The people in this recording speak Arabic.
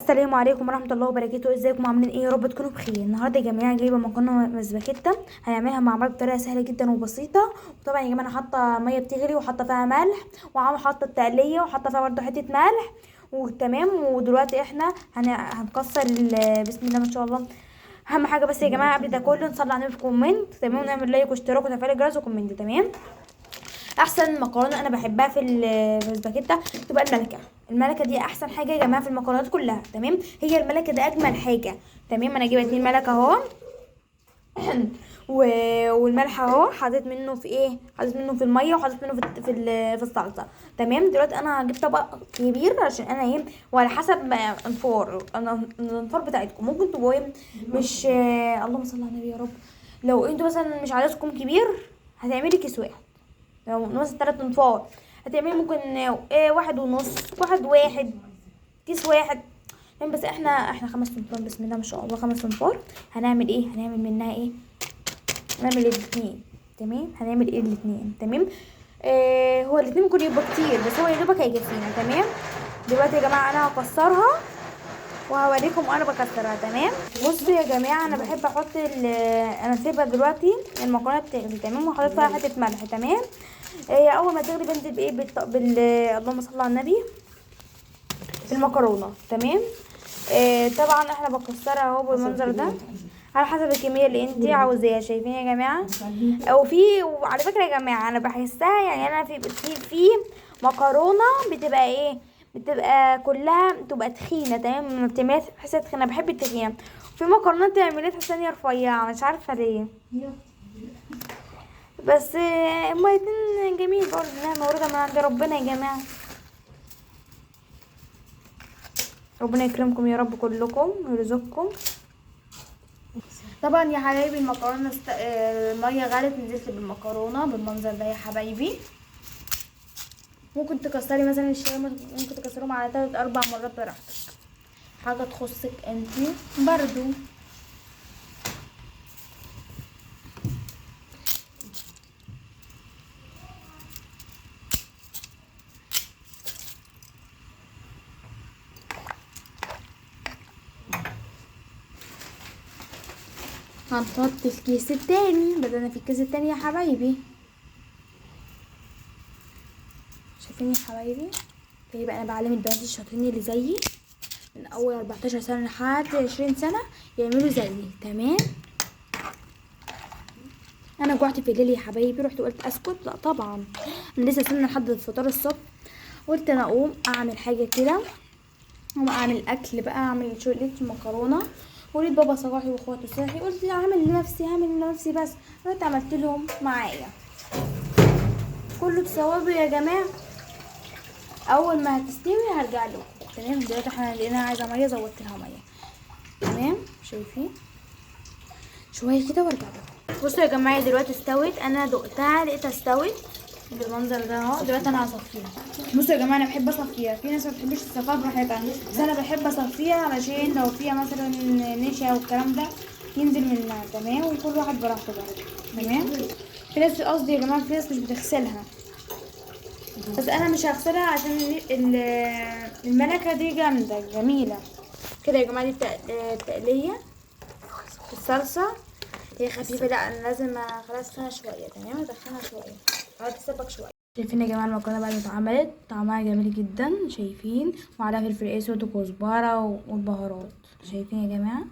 السلام عليكم ورحمه الله وبركاته. ازيكم عاملين ايه؟ يا رب تكونوا بخير. النهارده يا جماعه جايبه مكرونه سباكيتا، هنعملها مع بعض بطريقه سهله جدا وبسيطه. وطبعا يا جماعه انا حاطه ميه بتغلي وحاطه فيها ملح، وحاطه التقليه وحاطه فيها برده حته ملح وتمام. ودلوقتي احنا هنكسر بسم الله ما شاء الله. اهم حاجه بس يا جماعه قبل ده كله نصلي على النبي في كومنت، تمام، ونعمل لايك واشتراك وتفعيل الجرس وكومنت، تمام. احسن مكرونه انا بحبها في السباكيتا تبقى الملكه. الملكه دي احسن حاجه يا جماعه في المكرونات كلها، تمام. هي الملكه ده اجمل حاجه، تمام. انا جايبه 2 ملكه اهو والملح اهو حطيت منه في ايه، حطيت منه في الميه وحطيت منه في الصلصه، تمام. دلوقتي انا هجيب طبق كبير عشان انا ايه، وعلى حسب الانفار بتاعتكم ممكن تبقوا ايه مش اللهم صل على النبي يا رب. لو انتوا مثلا مش عددكم كبير هتعملي كيس واحد. لو مثلا 3 انفار هتعملي ممكن ايه، 1.5 واحد كيس واحد، تمام. بس احنا 5 انفار، بسم الله ما شاء الله 5 انفار. هنعمل ايه، هنعمل منها ايه، هنعمل الاثنين، تمام. هنعمل ايه الاثنين، تمام. هو الاثنين ممكن يبقى كتير بس هو يا دوبك هيكفينا، تمام. دلوقتي يا جماعه انا هكسرها وهوريكم انا بكسرها، تمام. بصوا يا جماعه انا بحب احط انا سيبها دلوقتي المكرونه بتغلي، تمام، وحطيت فيها حته ملح، تمام. اول ما تغلي بنزل بايه اللهم صل على النبي بالمكرونه، تمام. طبعا احنا بكسرها اهو بالمنظر ده على حسب الكميه اللي انت عاوزاها، شايفين يا جماعه. وعلى فكره يا جماعه انا بحسها، يعني انا في مكرونه بتبقى ايه، بتبقى كلها بتبقى تخينه، تمام. ما بتعمليها تحسها تخينه، بحب التخينه. في مكرونه تعمليها تحسها ان هي رفيعه، مش عارفه ليه. بس هما الاتنين جميل برضه، انها مورده من عند ربنا يا جماعه. ربنا يكرمكم يا رب كلكم ويرزقكم. طبعا يا حبايبي المكرونه الميه غلت، نزلت بالمكرونه بالمنظر ده يا حبايبي. ممكن تكسري مثلا الشاورما، ممكن تكسرهم على 3 4 مرات براحتك، حاجه تخصك انتي برضو. هنحط الكيس التاني، بدأنا في الكيس التاني يا حبايبي، شايفين يا حبايبي. فيبقى انا بعلم البنات الشاطرين اللي زيي من اول 14 سنه لحد 20 سنه يعملوا زيي، تمام. انا جوعت في الليل يا حبايبي، رحت قلت اسكت، لا طبعا انا لسه سنه لحد الفطار الصبح. قلت انا اقوم اعمل حاجه كده، اقوم اعمل اكل بقى، اعمل شويه مكرونه. ولقيت بابا صباحي واخواته صاحي، قلت اعمل لنفسي بس. رحت عملت لهم معايا كله تصوابوا يا جماعه. اول ما هتستوي هرجع لكم، تمام. دلوقتي احنا لقيناها عايزه ميه، زودت لها ميه، تمام. شايفين شويه كده وارجع لكم. بصوا يا جماعه دلوقتي استوت، انا دقتها لقيتها استوت بالمنظر ده اهو. دلوقتي انا هصفيها. بصوا يا جماعه انا بحب اصفيها، في ناس ما بتحبش تصفيها براحتها، بس انا بحب اصفيها علشان لو فيها مثلا نشا والكلام ده ينزل منها، تمام. وكل واحد براحته بقى، تمام. في ناس قصدي يا جماعه في ناس مش بتغسلها، بس انا مش هغسلها عشان الملكه دي جامده جميله كده يا جماعه. دي التقليه الصلصه هي خفيفه، لا انا لازم اخلصها شويه، تمام. ادخلها شويه هتسبك شويه. شايفين يا جماعه المكرونه بعد ما اتعملت طعمها جميل جدا، شايفين، وعلى فلفل اسود وكزبره والبهارات، شايفين يا جماعه.